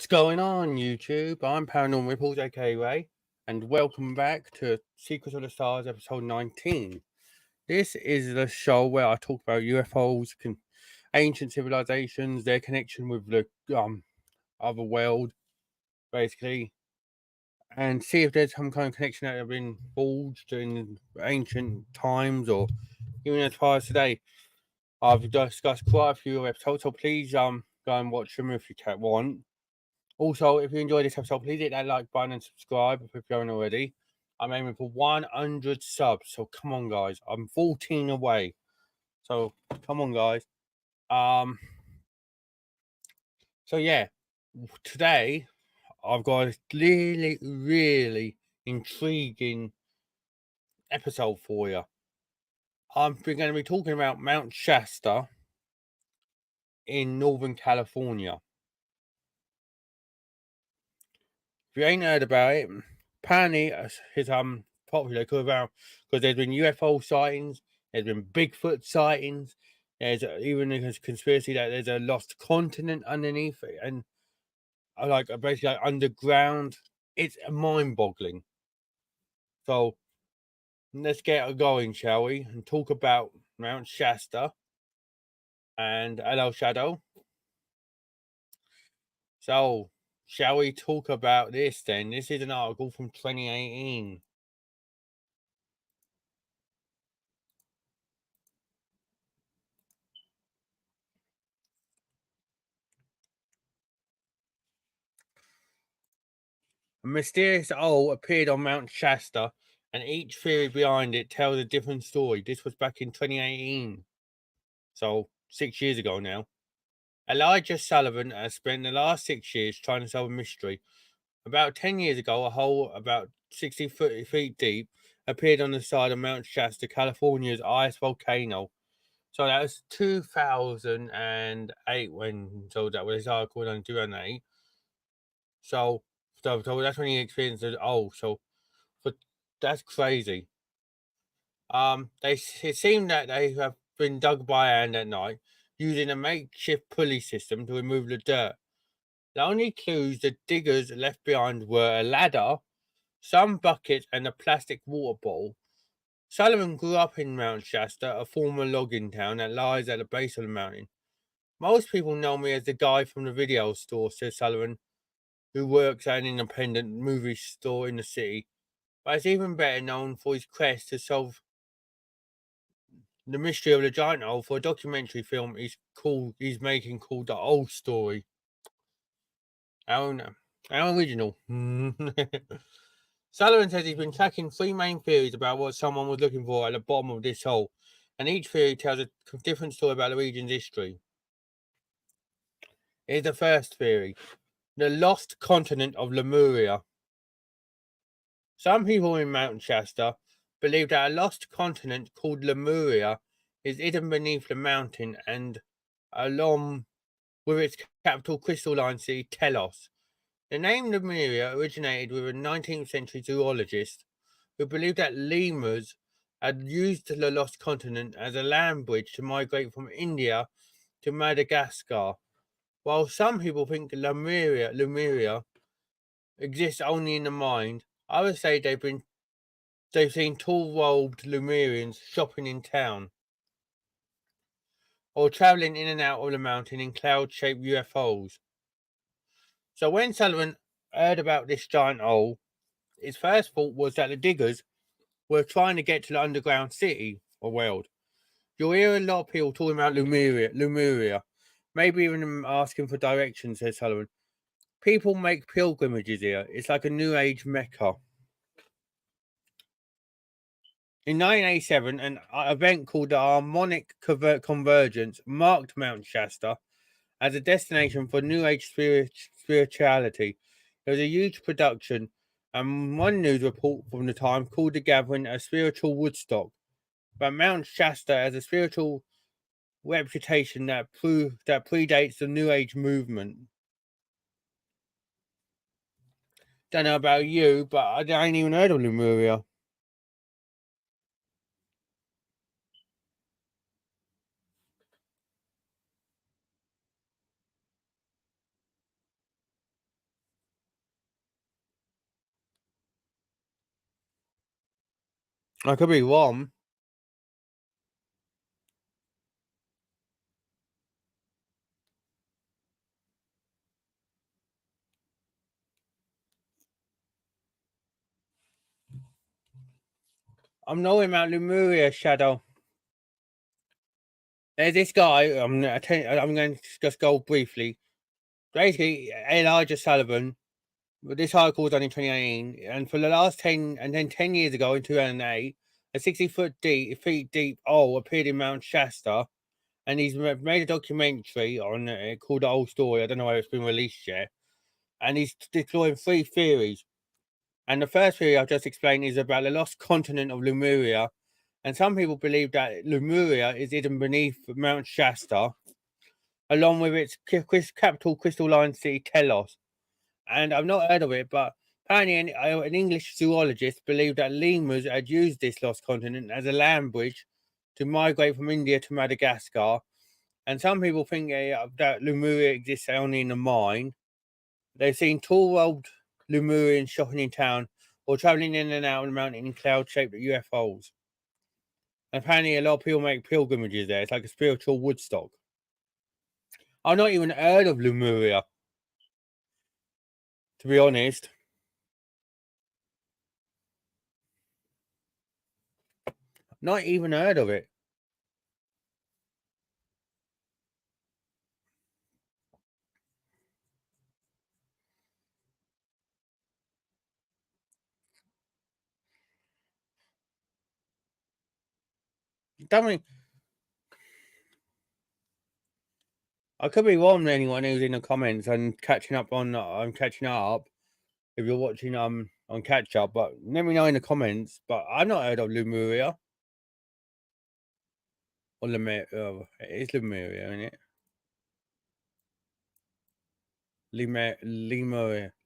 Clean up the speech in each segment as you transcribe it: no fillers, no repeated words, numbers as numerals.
What's going on, YouTube? I'm Paranormal Ripples, aka Ray, and welcome back to Secrets of the Stars, episode 19. This is the show where I talk about UFOs, ancient civilizations, their connection with the other world, basically, and see if there's some kind of connection that have been forged in ancient times or even as far as today. I've discussed quite a few episodes, so please go and watch them if you want. Also, if you enjoyed this episode, please hit that like button and subscribe if you haven't already. I'm aiming for 100 subs, so come on, guys. I'm 14 away, so come on, guys. So yeah, today I've got a really intriguing episode for you. I'm going to be talking about Mount Shasta in Northern California. If you ain't heard about it, apparently it's popular because there's been UFO sightings, there's been Bigfoot sightings, there's even a conspiracy that there's a lost continent underneath it, and basically underground. It's mind-boggling. So let's get going, shall we, and talk about Mount Shasta and hello, Shadow. So shall we talk about this then? This is an article from 2018. A mysterious owl appeared on Mount Shasta, and each theory behind it tells a different story. This was back in 2018, so 6 years ago now. Elijah Sullivan has spent the last 6 years trying to solve a mystery. About 10 years ago, a hole about 60 feet deep appeared on the side of Mount Shasta, California's highest volcano. So that was 2008 so that was article in 2008. So that's when he experienced it. Oh, but that's crazy. It seemed that they have been dug by hand at night using a makeshift pulley system to remove the dirt. The only clues the diggers left behind were a ladder, some buckets, and a plastic water bottle. Sullivan grew up in Mount Shasta, a former logging town that lies at the base of the mountain. Most people know me as the guy from the video store, says Sullivan, who works at an independent movie store in the city, but is even better known for his quest to solve the mystery of the giant owl for a documentary film he's making called The Old Story. How original. Sullivan says he's been tracking three main theories about what someone was looking for at the bottom of this hole, and each theory tells a different story about the region's history. Here's the first theory: the lost continent of Lemuria. Some people in Mount Shasta believe that a lost continent called Lemuria is hidden beneath the mountain and along with its capital crystalline city Telos. The name Lemuria originated with a 19th century zoologist who believed that lemurs had used the lost continent as a land bridge to migrate from India to Madagascar. While some people think Lemuria exists only in the mind, others say they've seen tall-robed Lemurians shopping in town or traveling in and out of the mountain in cloud-shaped UFOs. So when Sullivan heard about this giant owl, his first thought was that the diggers were trying to get to the underground city or world. You'll hear a lot of people talking about Lemuria, maybe even asking for directions, says Sullivan. People make pilgrimages here. It's like a New Age Mecca. In 1987, an event called the Harmonic Convergence marked Mount Shasta as a destination for New Age spirituality. It was a huge production, and one news report from the time called the gathering a spiritual Woodstock. But Mount Shasta has a spiritual reputation that predates the New Age movement. Don't know about you, but I ain't even heard of Lemuria. I could be wrong. I'm knowing about Lemuria, Shadow. There's this guy. I'm going to just go briefly. Basically, Elijah Sullivan. But this article was done in 2018, and for the last 10 and then 10 years ago in 2008, a 60 feet deep hole appeared in Mount Shasta, and he's made a documentary on it called The Old Story. I don't know whether it's been released yet, and he's deploying three theories. And the first theory I've just explained is about the lost continent of Lemuria, and some people believe that Lemuria is hidden beneath Mount Shasta, along with its capital crystalline city Telos. And I've not heard of it, but apparently an English zoologist believed that lemurs had used this lost continent as a land bridge to migrate from India to Madagascar. And some people think that Lemuria exists only in the mind. They've seen tall-robed Lemurians shopping in town or traveling in and out of the mountain in cloud-shaped UFOs. And apparently, a lot of people make pilgrimages there. It's like a spiritual Woodstock. I've not even heard of Lemuria, to be honest. Not even heard of it. Tell me, I could be wrong. Anyone who's in the comments and catching up on, I'm catching up. If you're watching on catch up, but let me know in the comments. But I've not heard of Lemuria or Lemuria. It is Lemuria, isn't it?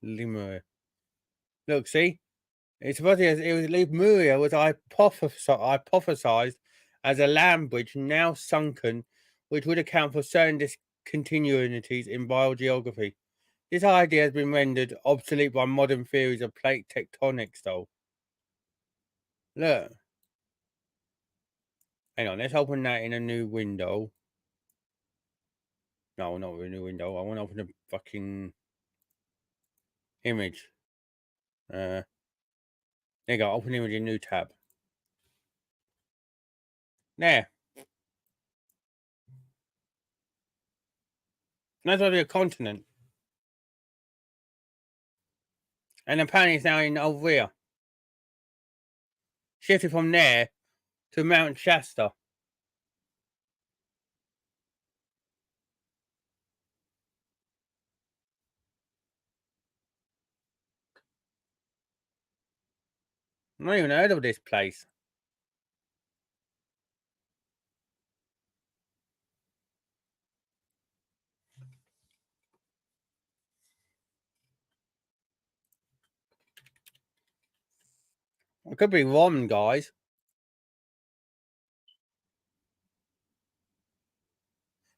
Lemuria. Look, see, it's supposed to. It was Lemuria was hypothesized as a land bridge now sunken, which would account for certain discontinuities in biogeography. This idea has been rendered obsolete by modern theories of plate tectonics, though. Look, hang on, let's open that in a new window. No, not a new window. I want to open a fucking image. There you go, open image in new tab. There. That's only a continent. And apparently it's now in over here. Shifted from there to Mount Shasta. I've not even heard of this place. I could be wrong, guys.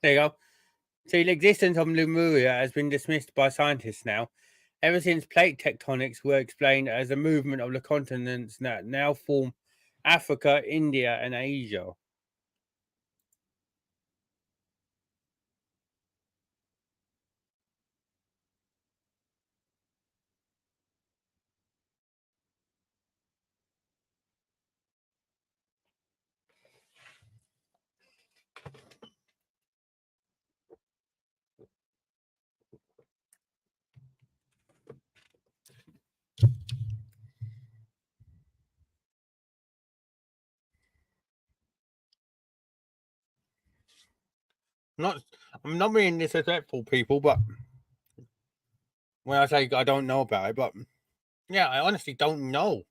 There you go. See, the existence of Lemuria has been dismissed by scientists now, ever since plate tectonics were explained as a movement of the continents that now form Africa, India, and Asia. Not, I'm not being disrespectful, people, but when I say I don't know about it, but yeah, I honestly don't know.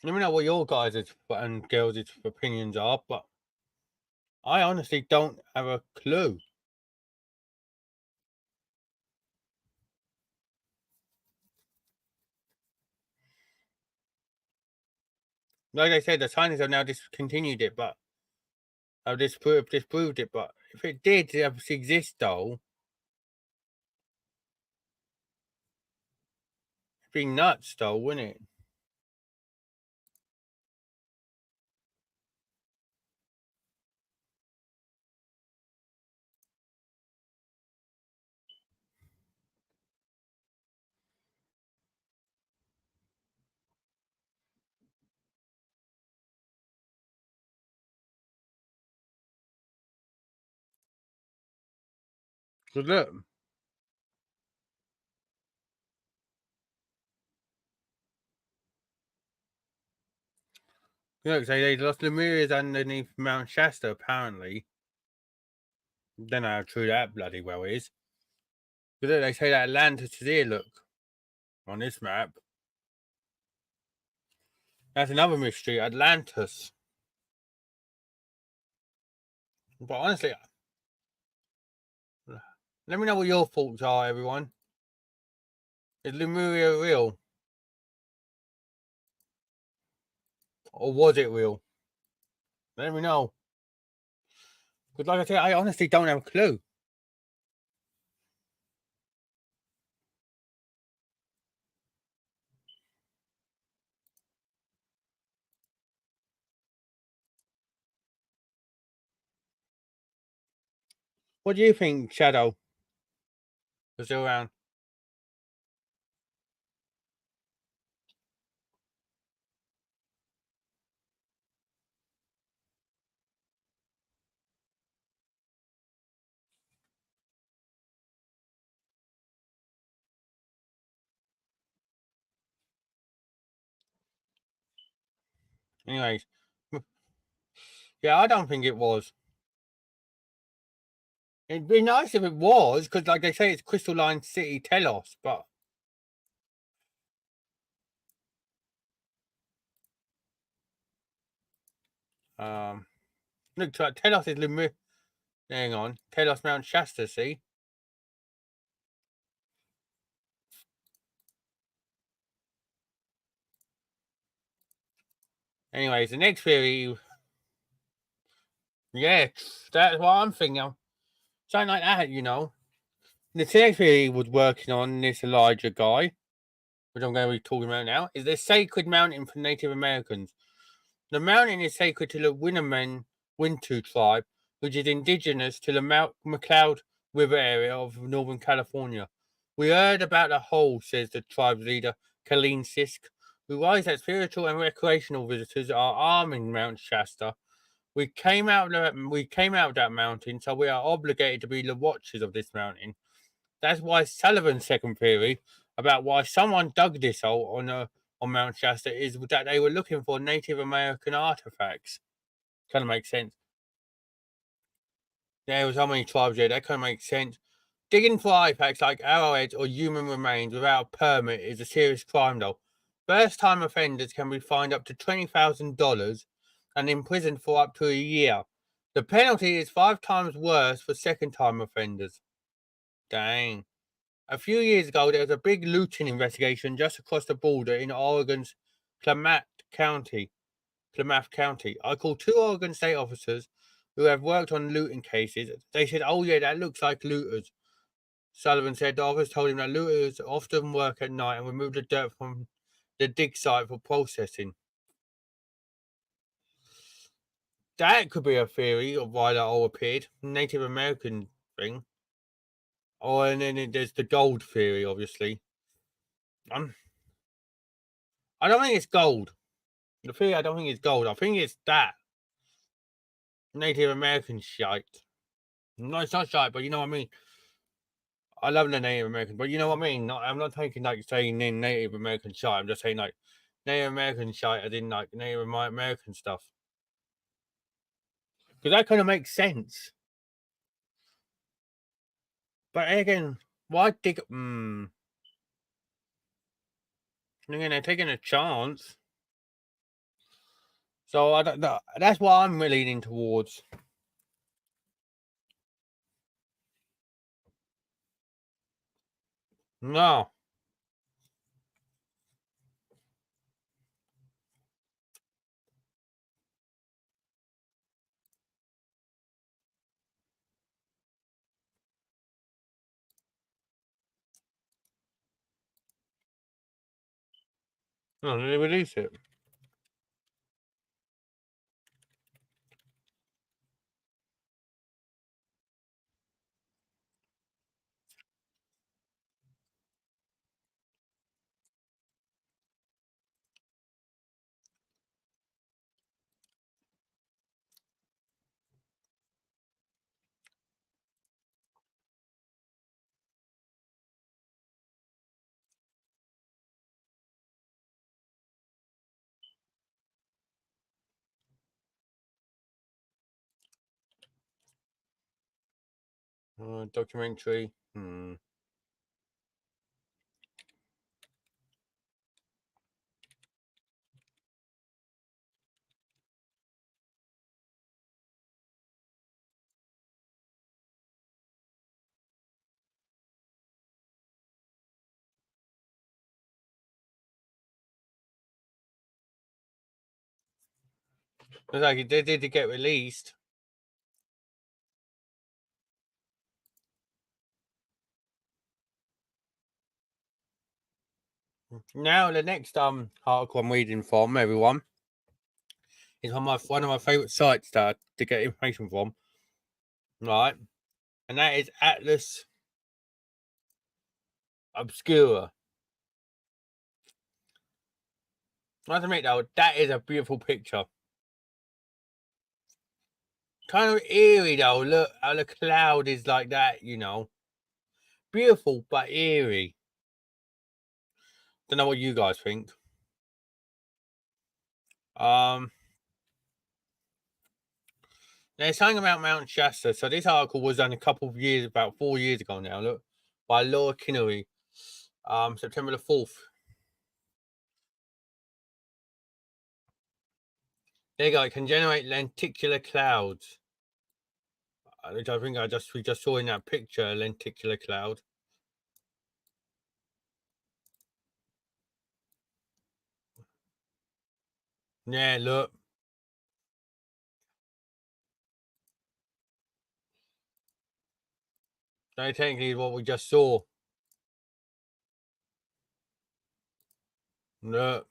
Let me know what your guys' and girls' opinions are, but I honestly don't have a clue. Like I said, the scientists have now discontinued it, but have disproved it. But if it did exist, though, it'd be nuts, though, wouldn't it? Because look, so they lost Lemurians underneath Mount Shasta, apparently. Don't know how true that bloody well is. But look, they say that Atlantis is here, look, on this map. That's another mystery, Atlantis. But honestly, let me know what your thoughts are, everyone. Is Lemuria real? Or was it real? Let me know. Because like I said, I honestly don't have a clue. What do you think, Shadow? Is still around? Anyways. Yeah, I don't think it was. It'd be nice if it was, because like they say, it's Crystalline City Telos, but look, Telos is Lemuria. Hang on, Telos Mount Shasta. See. Anyways, the next theory. Yeah, that's what I'm thinking. Something like that, you know. The next theory was working on this Elijah guy, which I'm going to be talking about now, is the sacred mountain for Native Americans. The mountain is sacred to the Winnemen Wintu tribe, which is indigenous to the McCloud River area of Northern California. We heard about the hole, says the tribe's leader, Colleen Sisk, who writes that spiritual and recreational visitors are arming Mount Shasta. We came out of that mountain, so we are obligated to be the watchers of this mountain. That's why Sullivan's second theory about why someone dug this hole on Mount Shasta is that they were looking for Native American artifacts. Kind of makes sense. There was how many tribes there. That kind of makes sense. Digging for artifacts like arrowheads or human remains without a permit is a serious crime, though. First-time offenders can be fined up to $20,000 and imprisoned for up to a year. The penalty is 5 times worse for second-time offenders. Dang. A few years ago, there was a big looting investigation just across the border in Oregon's Klamath County. I called 2 Oregon state officers who have worked on looting cases. They said, "Oh yeah, that looks like looters." Sullivan said the officers told him that looters often work at night and remove the dirt from the dig site for processing. That could be a theory of why that all appeared. Native American thing. Oh, and then there's the gold theory, obviously. Um, I don't think it's gold. The theory I don't think it's gold. I think it's that Native American shite. No, it's not shite, but you know what I mean. I love the Native American, but you know what I mean. I'm not taking like saying Native American shite. I'm just saying like Native American shite. I didn't like Native American stuff because that kind of makes sense. But again, why dig? Again, they're taking a chance. So I don't know. That's what I'm leaning towards. No. No, they release it. Documentary. It's like they did get released. Now the next article I'm reading from everyone is on one of my favourite sites to get information from, right? And that is Atlas Obscura. I have to admit though, that is a beautiful picture. Kind of eerie though. Look how the cloud is like that, you know. Beautiful but eerie. Don't know what you guys think. There's something about Mount Shasta. So this article was done a couple of years, about 4 years ago now. Look, by Laura Kinnery, September the 4th. There you go. It can generate lenticular clouds, which I think we just saw in that picture. A lenticular cloud. Yeah, look. That technically is what we just saw. Look.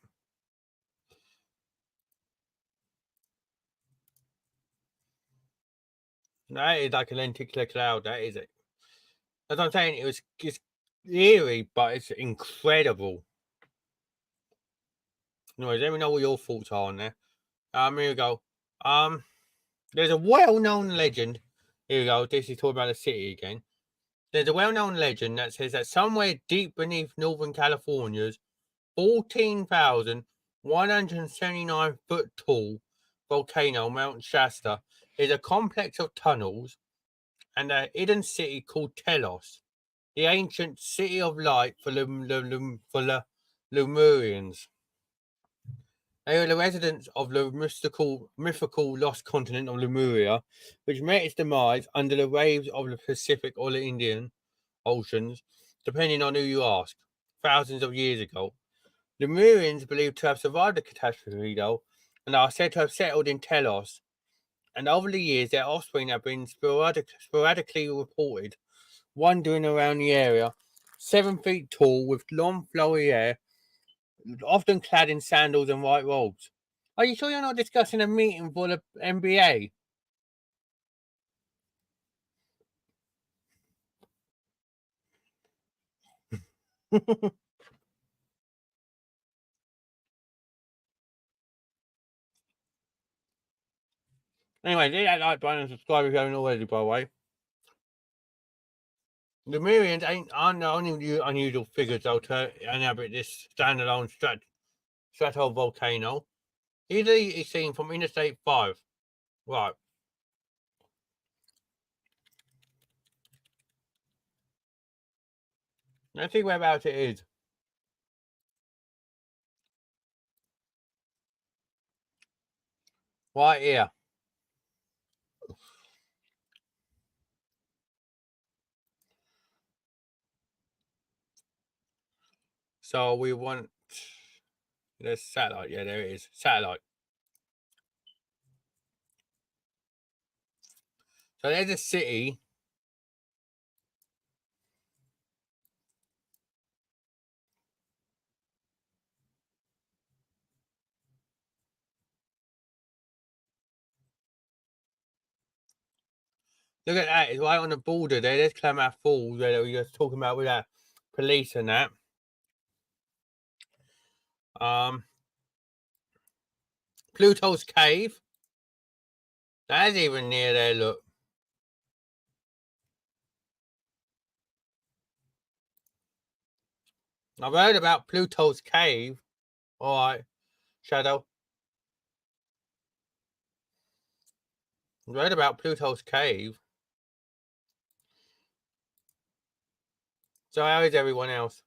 That is like a lenticular cloud. That is it. As I'm saying, it's eerie, but it's incredible. Anyways, let me know what your thoughts are on there. Here we go. There's a well-known legend. Here we go. This is talking about the city again. There's a well-known legend that says that somewhere deep beneath Northern California's 14,179 foot tall volcano, Mount Shasta, is a complex of tunnels and a hidden city called Telos, the ancient city of light for the Lemurians. They were the residents of the mythical lost continent of Lemuria, which met its demise under the waves of the Pacific or the Indian Oceans, depending on who you ask, thousands of years ago. Lemurians believed to have survived the catastrophe, though, and are said to have settled in Telos, and over the years their offspring have been sporadically reported wandering around the area, 7 feet tall with long flowy hair, often clad in sandals and white robes. Are you sure you're not discussing a meeting for the NBA? Anyway, hit that like button and subscribe if you haven't already, by the way. The Mirians aren't the only unusual figures though to inhabit this standalone stratovolcano. Easily is seen from Interstate 5. Right. Let's see whereabouts it is. right here. So we want, there's satellite. Yeah, there it is. Satellite. So there's a city. Look at that. It's right on the border there. There's Klamath Falls where we were talking about with our police and that. Pluto's Cave. That's even near there, look. I've heard about Pluto's Cave. Alright, Shadow. I've heard about Pluto's Cave. So how is everyone else?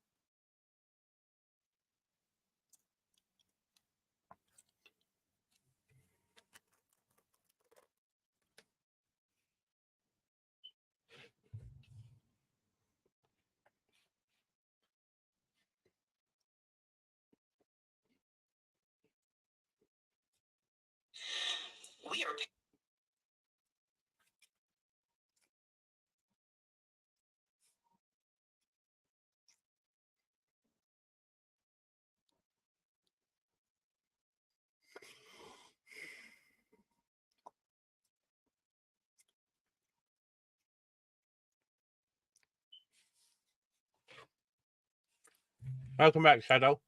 Welcome back, Shadow.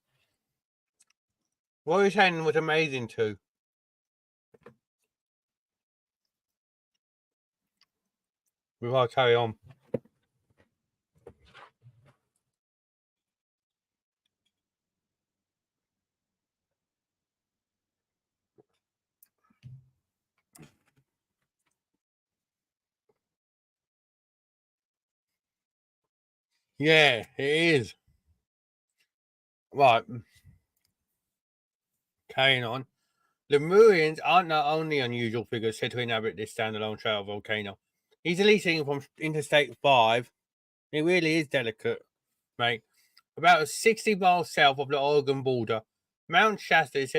What were you saying was amazing too? Before I carry on. Yeah, it is. Right. Carrying on. Lemurians aren't the only unusual figures said to inhabit this standalone stratovolcano. Easily seen from Interstate 5. It really is delicate, mate. About 60 miles south of the Oregon border, Mount Shasta is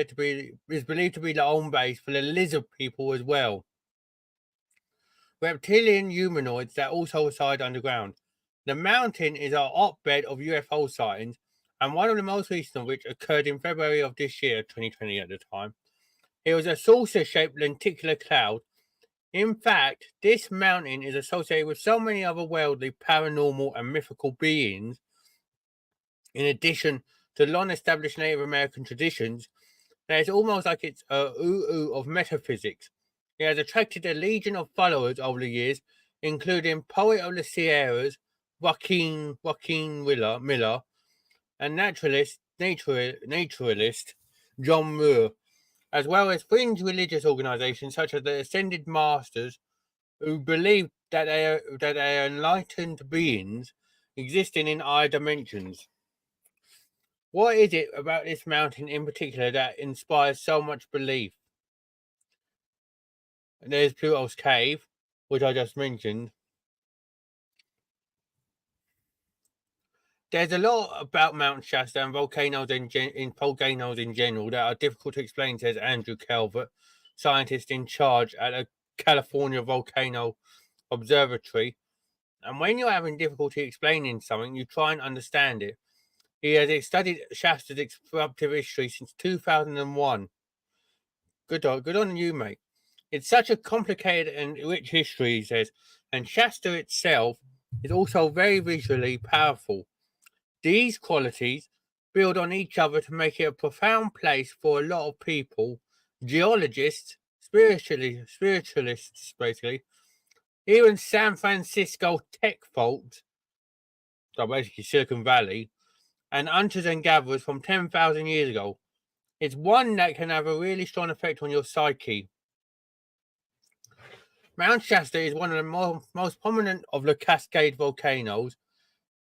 believed to be the home base for the lizard people as well. Reptilian humanoids that also reside underground. The mountain is a hotbed of UFO sightings, and one of the most recent of which occurred in February of this year, 2020 at the time. It was a saucer-shaped lenticular cloud. In fact, this mountain is associated with so many other worldly, paranormal, and mythical beings, in addition to long-established Native American traditions, that it's almost like it's a ooh of metaphysics. It has attracted a legion of followers over the years, including poet of the Sierras, Joaquin Miller, and naturalist John Muir, as well as fringe religious organizations such as the Ascended Masters, who believe that they are enlightened beings existing in higher dimensions. What is it about this mountain in particular that inspires so much belief? And there's Pluto's Cave, which I just mentioned. There's a lot about Mount Shasta and volcanoes in general that are difficult to explain, says Andrew Calvert, scientist in charge at the California Volcano Observatory. And when you're having difficulty explaining something, you try and understand it. He has studied Shasta's eruptive history since 2001. Good on you, mate. It's such a complicated and rich history, he says, and Shasta itself is also very visually powerful. These qualities build on each other to make it a profound place for a lot of people, geologists, spiritualists, basically, even San Francisco tech folks, so basically Silicon Valley, and hunters and gatherers from 10,000 years ago. It's one that can have a really strong effect on your psyche. Mount Shasta is one of the most prominent of the Cascade volcanoes,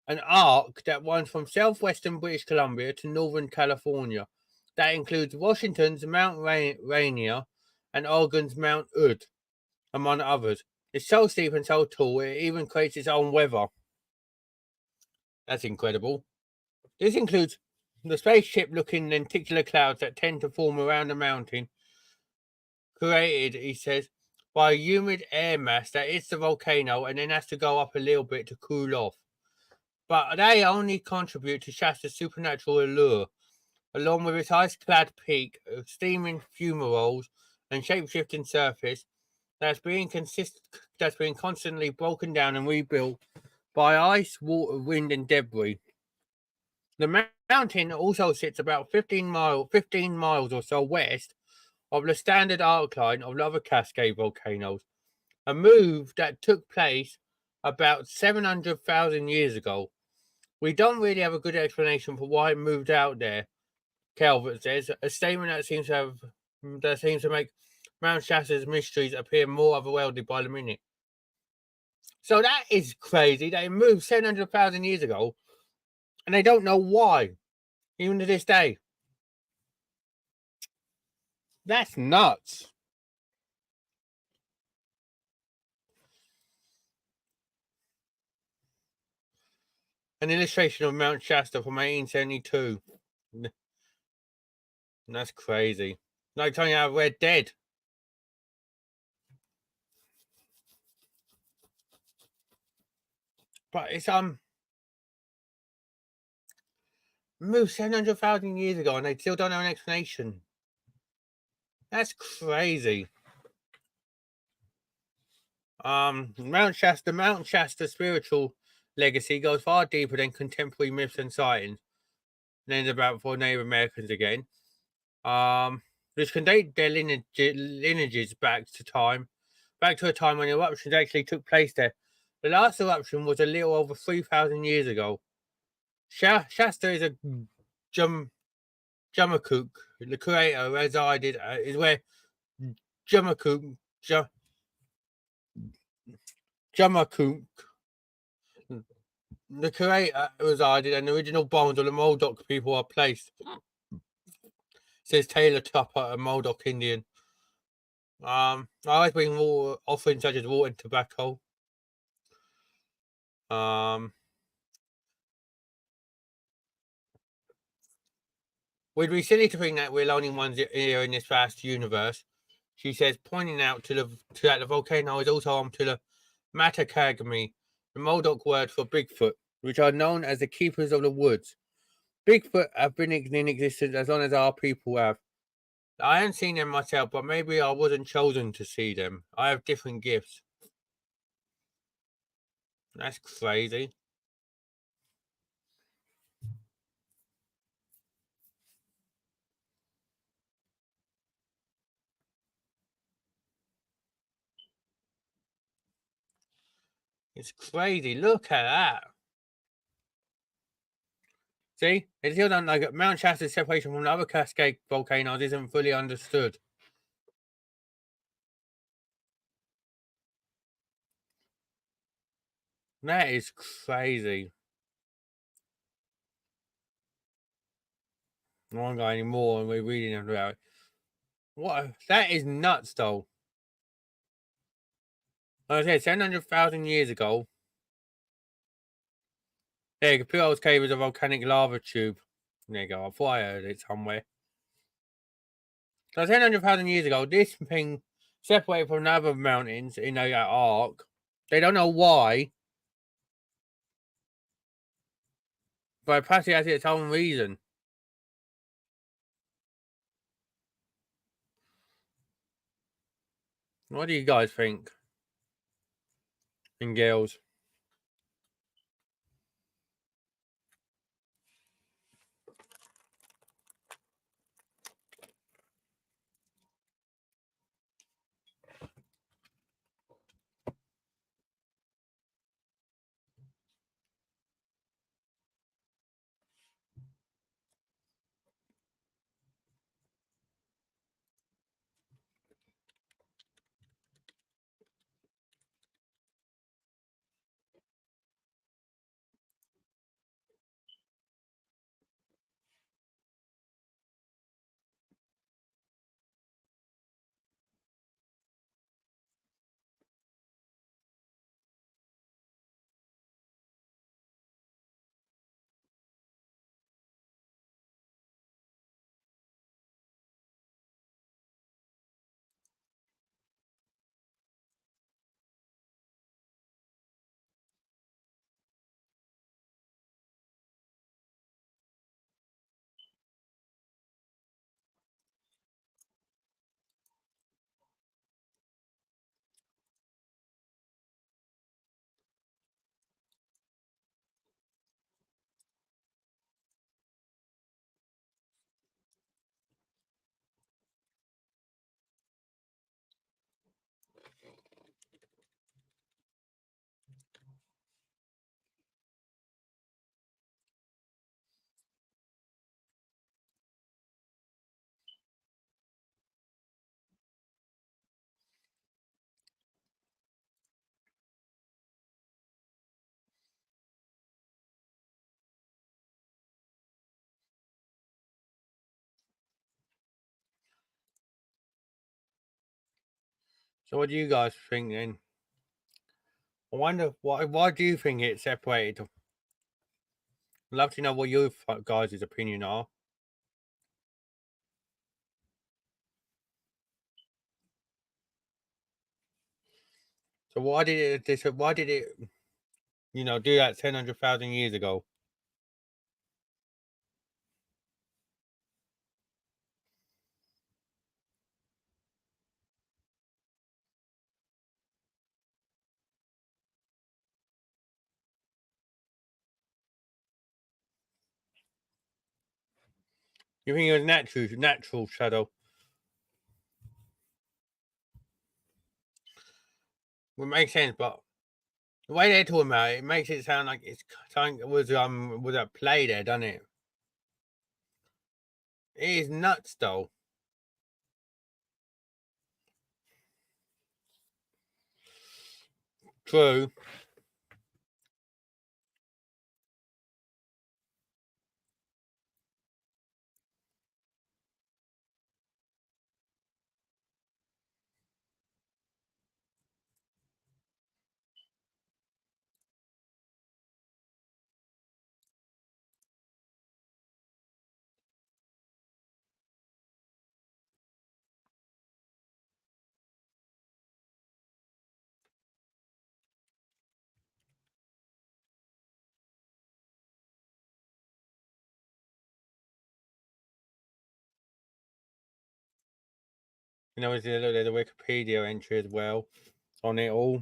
an arc that runs from southwestern British Columbia to northern California. That includes Washington's Mount Rainier and Oregon's Mount Hood, among others. It's so steep and so tall, it even creates its own weather. That's incredible. This includes the spaceship looking lenticular clouds that tend to form around the mountain, created, he says, by a humid air mass that hits the volcano and then has to go up a little bit to cool off. But they only contribute to Shasta's supernatural allure, along with its ice-clad peak, steaming fumaroles, and shape-shifting surface that's being constantly broken down and rebuilt by ice, water, wind, and debris. The mountain also sits about 15 miles or so west of the standard arc line of other Cascade volcanoes, a move that took place about 700,000 years ago. We don't really have a good explanation for why it moved out there, Calvert says, a statement that seems to make Mount Shasta's mysteries appear more otherworldly by the minute. So that is crazy. They moved 700,000 years ago, and they don't know why, even to this day. That's nuts. An illustration of Mount Shasta from 1872. That's crazy. Like telling you how we're dead. But it's moved 700,000 years ago and they still don't have an explanation. That's crazy. Mount Shasta spiritual legacy goes far deeper than contemporary myths and sightings. And ends about for Native Americans again. Which can date their lineages back to a time when eruptions actually took place there. The last eruption was a little over 3,000 years ago. Shasta is a Jumakook. The creator resided is where Jumakook the creator resided, and the original bones of the Modoc people are placed. Says Taylor Tupper, a Modoc Indian. I always bring more offerings such as water and tobacco. We'd be silly to think that we're the only ones here in this vast universe, she says, pointing out to that the volcano is also home to the Matakagami, the Modoc word for Bigfoot, which are known as the keepers of the woods. Bigfoot have been in existence as long as our people have. I haven't seen them myself, but maybe I wasn't chosen to see them. I have different gifts. That's crazy. It's crazy. Look at that. See? They still don't like it. Mount Shasta's separation from the other Cascade volcanoes isn't fully understood. That is crazy. I won't go anymore and we're reading about it. That is nuts though. Like I said, 700,000 years ago. There, Capillo's cave is a volcanic lava tube. There you go. I thought I heard it somewhere. So 700,000 years ago, this thing separated from other mountains in that arc. They don't know why, but perhaps it has its own reason. What do you guys think? And girls? So what do you guys think then? I wonder why do you think it's separated? I'd love to know what your guys' opinion are. So why did it do that 10,000 years ago? You think it was natural shadow? Well, it makes sense, but the way they're talking about it, it makes it sound like it's something that was at play there, doesn't it? It is nuts though. True. There's a Wikipedia entry as well on it all.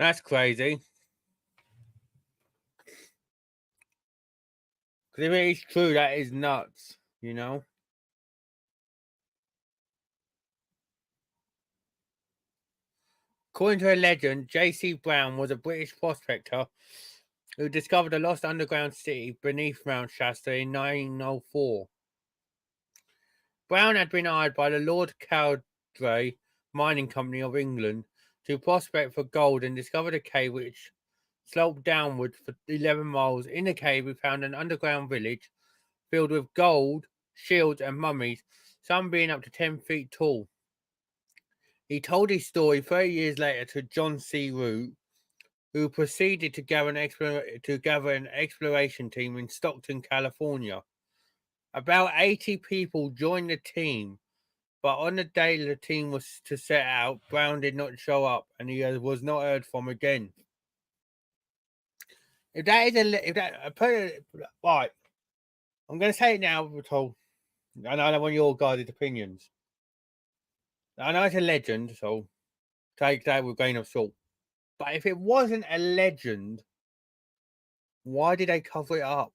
That's crazy. Because if it is true, that is nuts. According to a legend, J.C. Brown was a British prospector who discovered a lost underground city beneath Mount Shasta in 1904. Brown had been hired by the Lord Cowdray Mining Company of England to prospect for gold and discovered a cave which sloped downward for 11 miles. In the cave, we found an underground village filled with gold, shields, and mummies, some being up to 10 feet tall. He told his story 30 years later to John C. Root, who proceeded to gather an exploration team in Stockton, California. About 80 people joined the team, but on the day the team was to set out, Brown did not show up, and he was not heard from again. If that is if that I put it right, I'm going to say it now, Paul, and I want your guys' opinions. I know it's a legend, so take that with a grain of salt. But if it wasn't a legend, why did they cover it up?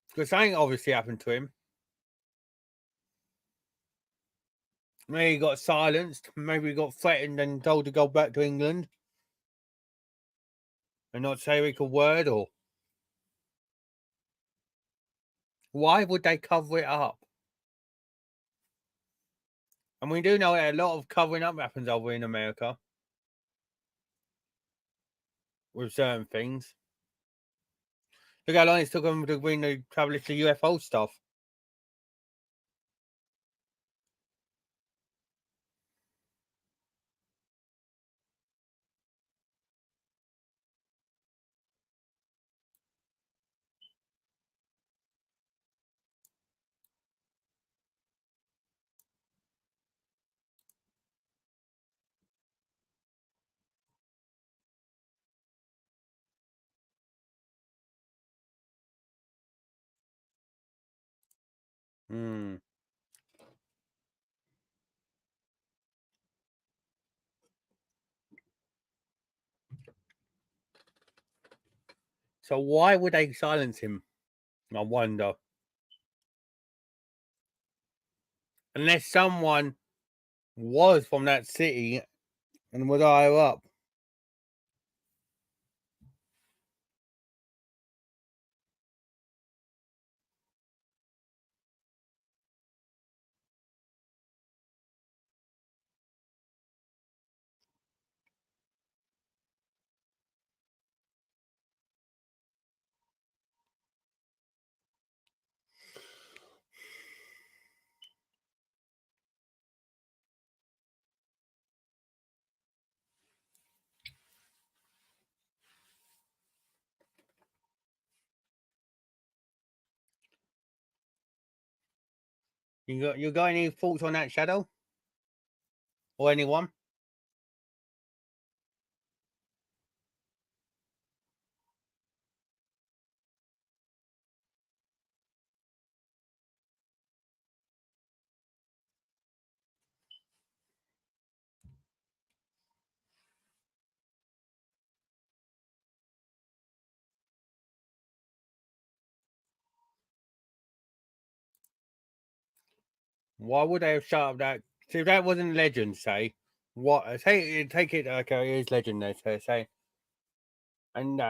Because something obviously happened to him. Maybe he got silenced. Maybe he got threatened and told to go back to England and not say a word. Or why would they cover it up? And we do know that a lot of covering up happens over in America with certain things. Look how long it took them to bring the establish the UFO stuff. Hmm. So why would they silence him? I wonder. Unless someone was from that city and was higher up. You got any thoughts on that, Shadow? Or anyone? Why would they have shut up that? See, if that wasn't legend, say what? Take it. Okay, it is legend. They say, and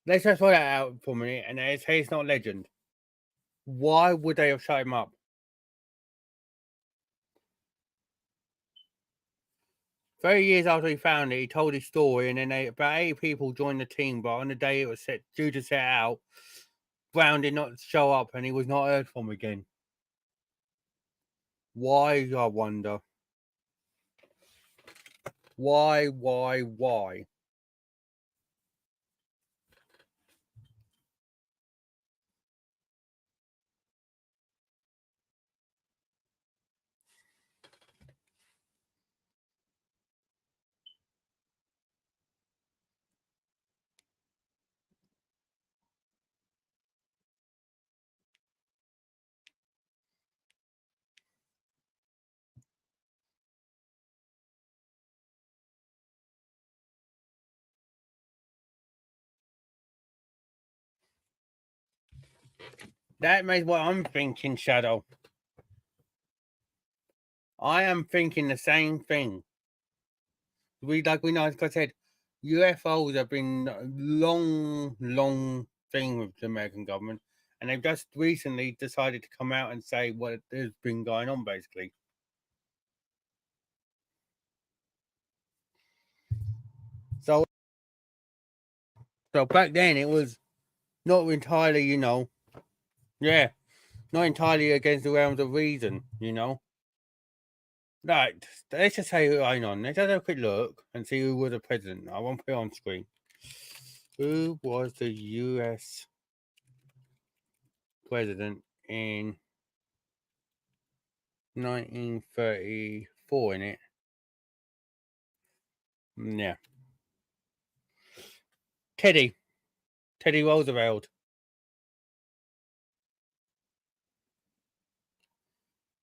let's just throw that out for a minute, and they say it's not legend. Why would they have shut him up? 30 years after he found it, he told his story, and then about 80 people joined the team. But on the day it was due to set out, Brown did not show up, and he was not heard from again. Why? I wonder. Why? Why? That makes what I'm thinking, Shadow. I am thinking the same thing. Like I said, UFOs have been a long thing with the American government, and they've just recently decided to come out and say what has been going on, basically. So, so back then it was not entirely, yeah, not entirely against the realms of reason. Right, let's just say hang on. Let's have a quick look and see who was the president. I won't put it on screen. Who was the U.S. president in 1934? In it, yeah, Teddy Roosevelt.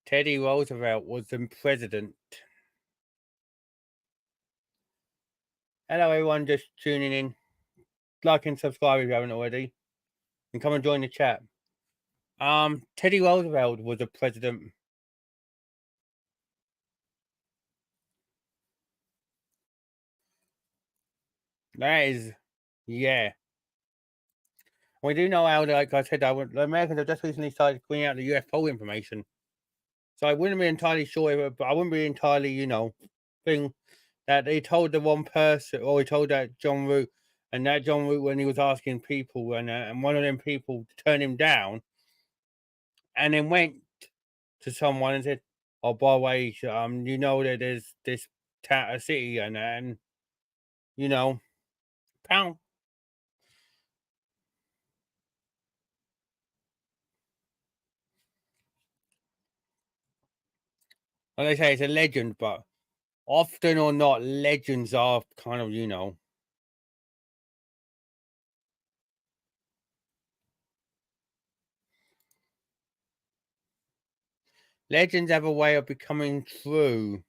Teddy Roosevelt was the president. Hello, everyone, just tuning in. Like and subscribe if you haven't already, and come and join the chat. Teddy Roosevelt was the president. That is, yeah. We do know how, like I said, the Americans have just recently started bringing out the UFO information. So I wouldn't be entirely sure, but I wouldn't be entirely, thing that he told the one person, or he told that John Root, and that John Root, when he was asking people, and one of them people turned him down, and then went to someone and said, "Oh, by the way, that there's this city, and you know, pound." Like I say, it's a legend, but often or not, legends are kind of, legends have a way of becoming true.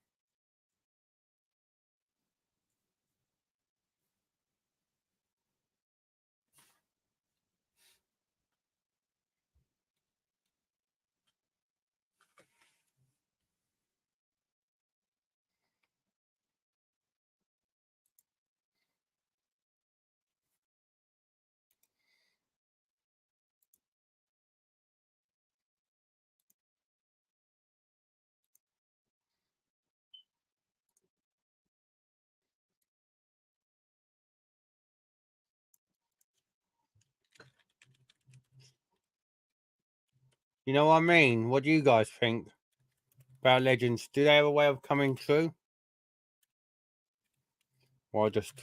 You know what I mean? What do you guys think about legends? Do they have a way of coming true? Or just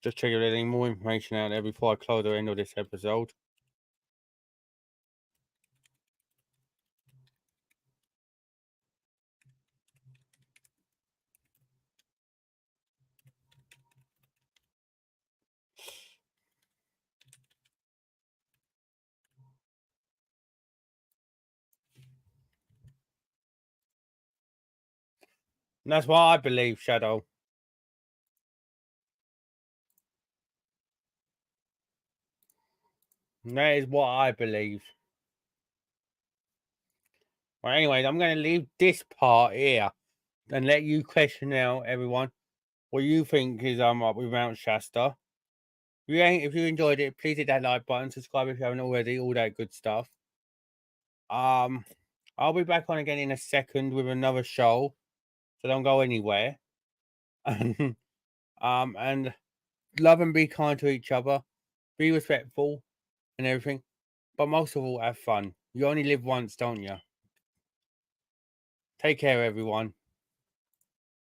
check if there's any more information out there before I close the end of this episode. And that's what I believe, Shadow. And that is what I believe. Well, anyways, I'm going to leave this part here and let you question now, everyone, what you think is up with Mount Shasta. If you enjoyed it, please hit that like button, subscribe if you haven't already, all that good stuff. I'll be back on again in a second with another show, so don't go anywhere. And love and be kind to each other, be respectful and everything, but most of all, have fun. You only live once, don't you? Take care, everyone.